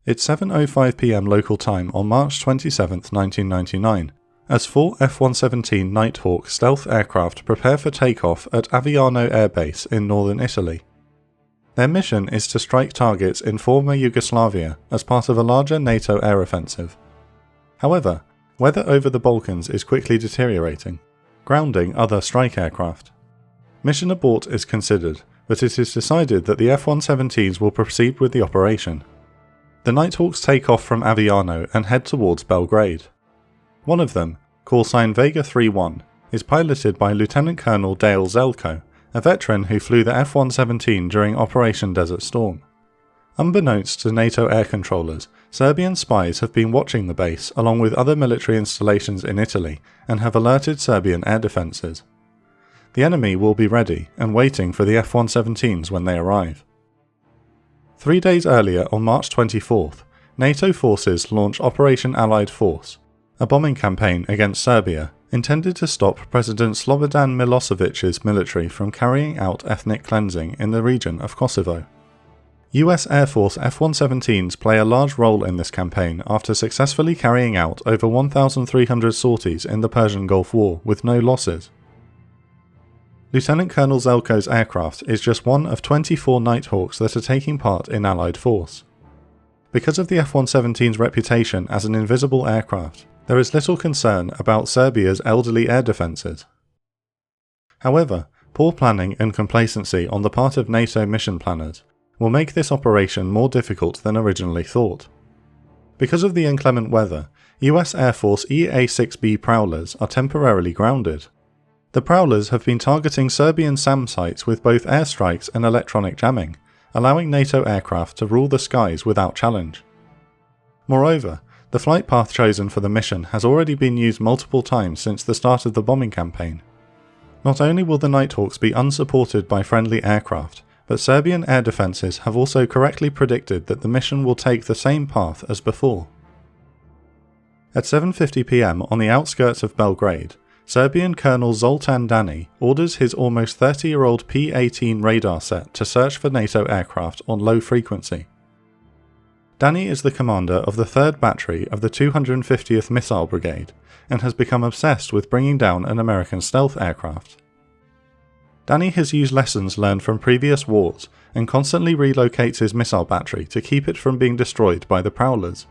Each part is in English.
It's 7:05 PM local time on March 27, 1999, as 4 F-117 Nighthawk stealth aircraft prepare for takeoff at Aviano Air Base in northern Italy. Their mission is to strike targets in former Yugoslavia as part of a larger NATO air offensive. However, weather over the Balkans is quickly deteriorating, grounding other strike aircraft. Mission abort is considered, but it is decided that the F-117s will proceed with the operation. The Nighthawks take off from Aviano and head towards Belgrade. One of them, call sign Vega 31, is piloted by Lieutenant Colonel Dale Zelko, a veteran who flew the F-117 during Operation Desert Storm. Unbeknownst to NATO air controllers, Serbian spies have been watching the base along with other military installations in Italy and have alerted Serbian air defences. The enemy will be ready and waiting for the F-117s when they arrive. 3 days earlier, on March 24th, NATO forces launch Operation Allied Force, a bombing campaign against Serbia intended to stop President Slobodan Milosevic's military from carrying out ethnic cleansing in the region of Kosovo. US Air Force F-117s play a large role in this campaign after successfully carrying out over 1,300 sorties in the Persian Gulf War with no losses. Lieutenant Colonel Zelko's aircraft is just one of 24 Nighthawks that are taking part in Allied force. Because of the F-117's reputation as an invisible aircraft, there is little concern about Serbia's elderly air defences. However, poor planning and complacency on the part of NATO mission planners will make this operation more difficult than originally thought. Because of the inclement weather, US Air Force EA-6B Prowlers are temporarily grounded. The Prowlers have been targeting Serbian SAM sites with both airstrikes and electronic jamming, allowing NATO aircraft to rule the skies without challenge. Moreover, the flight path chosen for the mission has already been used multiple times since the start of the bombing campaign. Not only will the Nighthawks be unsupported by friendly aircraft, but Serbian air defences have also correctly predicted that the mission will take the same path as before. At 7:50 PM on the outskirts of Belgrade, Serbian Colonel Zoltan Dani orders his almost 30-year-old P-18 radar set to search for NATO aircraft on low frequency. Dani is the commander of the 3rd Battery of the 250th Missile Brigade and has become obsessed with bringing down an American stealth aircraft. Dani has used lessons learned from previous wars and constantly relocates his missile battery to keep it from being destroyed by the Prowlers.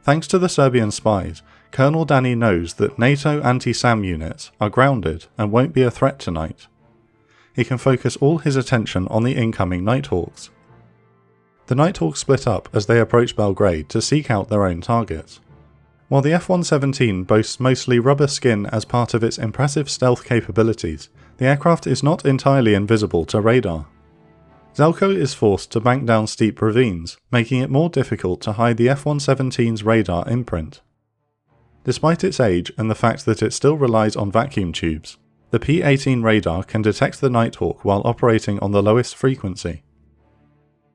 Thanks to the Serbian spies, Colonel Dani knows that NATO anti-SAM units are grounded and won't be a threat tonight. He can focus all his attention on the incoming Nighthawks. The Nighthawks split up as they approach Belgrade to seek out their own targets. While the F-117 boasts mostly rubber skin as part of its impressive stealth capabilities, the aircraft is not entirely invisible to radar. Zelko is forced to bank down steep ravines, making it more difficult to hide the F-117's radar imprint. Despite its age and the fact that it still relies on vacuum tubes, the P-18 radar can detect the Nighthawk while operating on the lowest frequency.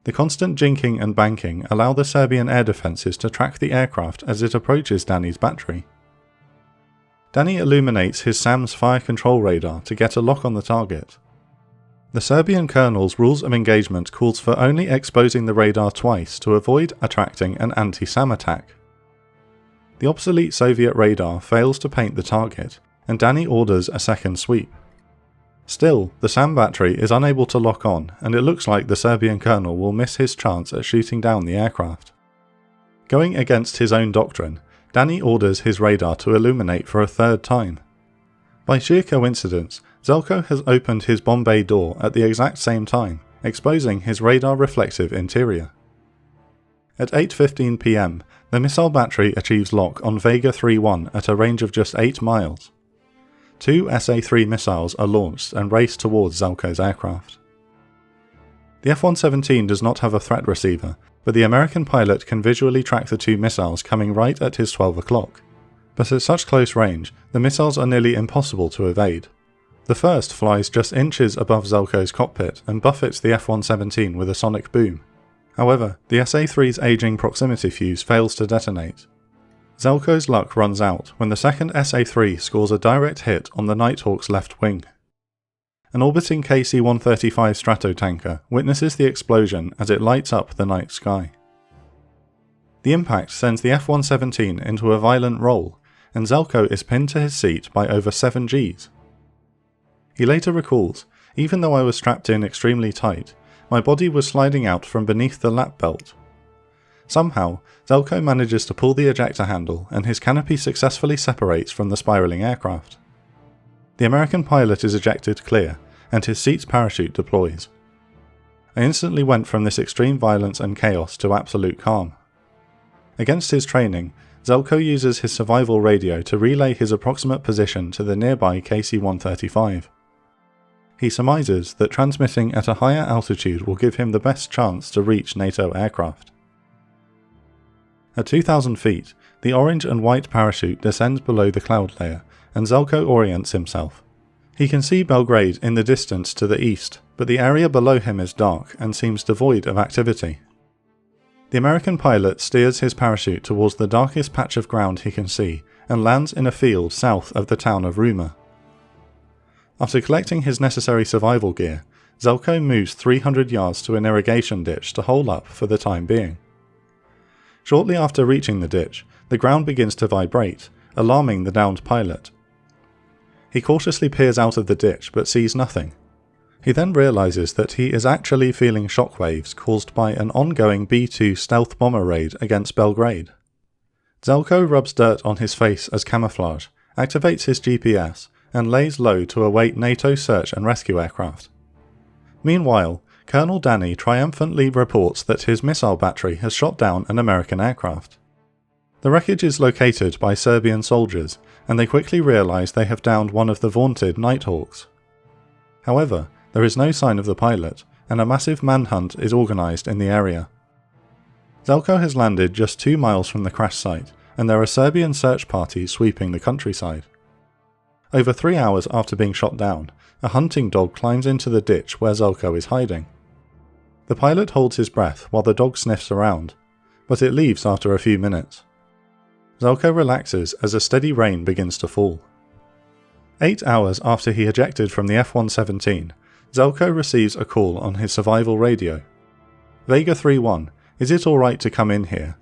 The constant jinking and banking allow the Serbian air defences to track the aircraft as it approaches Dani's battery. Dani illuminates his SAM's fire control radar to get a lock on the target. The Serbian colonel's rules of engagement calls for only exposing the radar twice to avoid attracting an anti-SAM attack. The obsolete Soviet radar fails to paint the target, and Dani orders a second sweep. Still, the SAM battery is unable to lock on, and it looks like the Serbian colonel will miss his chance at shooting down the aircraft. Going against his own doctrine, Dani orders his radar to illuminate for a 3rd time. By sheer coincidence, Zelko has opened his bomb bay door at the exact same time, exposing his radar reflective interior. At 8:15 PM, the missile battery achieves lock on Vega 31 at a range of just 8 miles. 2 SA-3 missiles are launched and race towards Zelko's aircraft. The F-117 does not have a threat receiver, but the American pilot can visually track the 2 missiles coming right at his 12 o'clock. But at such close range, the missiles are nearly impossible to evade. The first flies just inches above Zelko's cockpit and buffets the F-117 with a sonic boom. However, the SA-3's aging proximity fuse fails to detonate. Zelko's luck runs out when the second SA-3 scores a direct hit on the Nighthawk's left wing. An orbiting KC-135 Stratotanker witnesses the explosion as it lights up the night sky. The impact sends the F-117 into a violent roll, and Zelko is pinned to his seat by over 7 Gs. He later recalls, "Even though I was strapped in extremely tight, my body was sliding out from beneath the lap belt." Somehow, Zelko manages to pull the ejector handle and his canopy successfully separates from the spiralling aircraft. The American pilot is ejected clear, and his seat's parachute deploys. I instantly went from this extreme violence and chaos to absolute calm. Against his training, Zelko uses his survival radio to relay his approximate position to the nearby KC-135. He surmises that transmitting at a higher altitude will give him the best chance to reach NATO aircraft. At 2,000 feet, the orange and white parachute descends below the cloud layer, and Zelko orients himself. He can see Belgrade in the distance to the east, but the area below him is dark and seems devoid of activity. The American pilot steers his parachute towards the darkest patch of ground he can see, and lands in a field south of the town of Ruma. After collecting his necessary survival gear, Zelko moves 300 yards to an irrigation ditch to hole up for the time being. Shortly after reaching the ditch, the ground begins to vibrate, alarming the downed pilot. He cautiously peers out of the ditch but sees nothing. He then realises that he is actually feeling shockwaves caused by an ongoing B-2 stealth bomber raid against Belgrade. Zelko rubs dirt on his face as camouflage, activates his GPS, and lays low to await NATO search and rescue aircraft. Meanwhile, Colonel Danny triumphantly reports that his missile battery has shot down an American aircraft. The wreckage is located by Serbian soldiers, and they quickly realise they have downed one of the vaunted Nighthawks. However, there is no sign of the pilot, and a massive manhunt is organised in the area. Zelko has landed just 2 miles from the crash site, and there are Serbian search parties sweeping the countryside. Over 3 hours after being shot down, a hunting dog climbs into the ditch where Zelko is hiding. The pilot holds his breath while the dog sniffs around, but it leaves after a few minutes. Zelko relaxes as a steady rain begins to fall. 8 hours after he ejected from the F-117, Zelko receives a call on his survival radio. "Vega 3-1, is it alright to come in here?"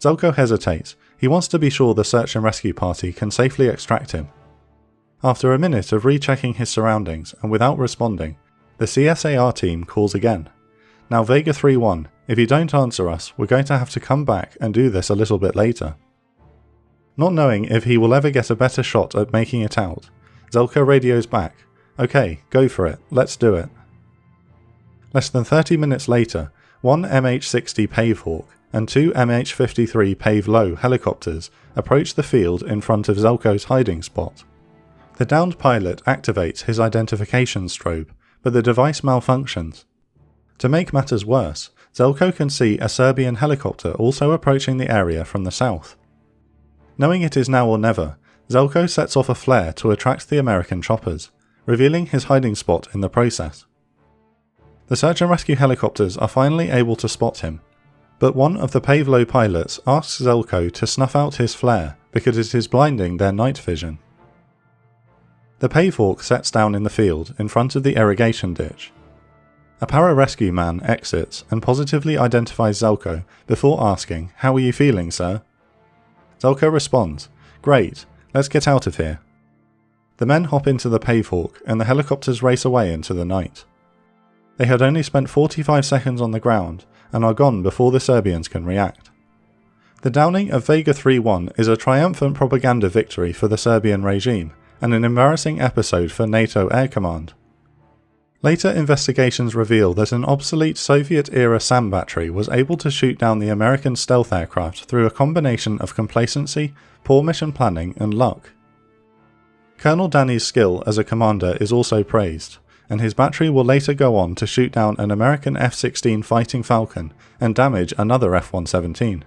Zelko hesitates. He wants to be sure the search and rescue party can safely extract him. After a minute of rechecking his surroundings and without responding, the CSAR team calls again. "Now Vega 3-1, if you don't answer us, we're going to have to come back and do this a little bit later." Not knowing if he will ever get a better shot at making it out, Zelko radios back, "Okay, go for it, let's do it." Less than 30 minutes later, 1 MH-60 Pavehawk and 2 MH-53 Pave-Low helicopters approach the field in front of Zelko's hiding spot. The downed pilot activates his identification strobe, but the device malfunctions. To make matters worse, Zelko can see a Serbian helicopter also approaching the area from the south. Knowing it is now or never, Zelko sets off a flare to attract the American choppers, revealing his hiding spot in the process. The search and rescue helicopters are finally able to spot him, but one of the Pave-Low pilots asks Zelko to snuff out his flare because it is blinding their night vision. The Pavehawk sets down in the field in front of the irrigation ditch. A pararescue man exits and positively identifies Zelko before asking, "How are you feeling, sir?" Zelko responds, "Great, let's get out of here." The men hop into the Pavehawk and the helicopters race away into the night. They had only spent 45 seconds on the ground and are gone before the Serbians can react. The downing of Vega 3-1 is a triumphant propaganda victory for the Serbian regime, and an embarrassing episode for NATO Air Command. Later investigations reveal that an obsolete Soviet-era SAM battery was able to shoot down the American stealth aircraft through a combination of complacency, poor mission planning, and luck. Colonel Danny's skill as a commander is also praised, and his battery will later go on to shoot down an American F-16 Fighting Falcon and damage another F-117.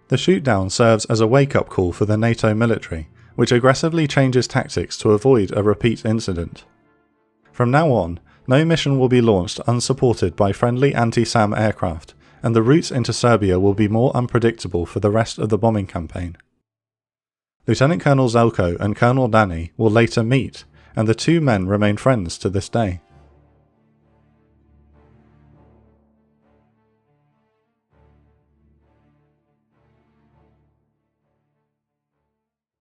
The shootdown serves as a wake-up call for the NATO military, which aggressively changes tactics to avoid a repeat incident. From now on, no mission will be launched unsupported by friendly anti-SAM aircraft, and the routes into Serbia will be more unpredictable for the rest of the bombing campaign. Lieutenant Colonel Zelko and Colonel Danny will later meet, and the two men remain friends to this day.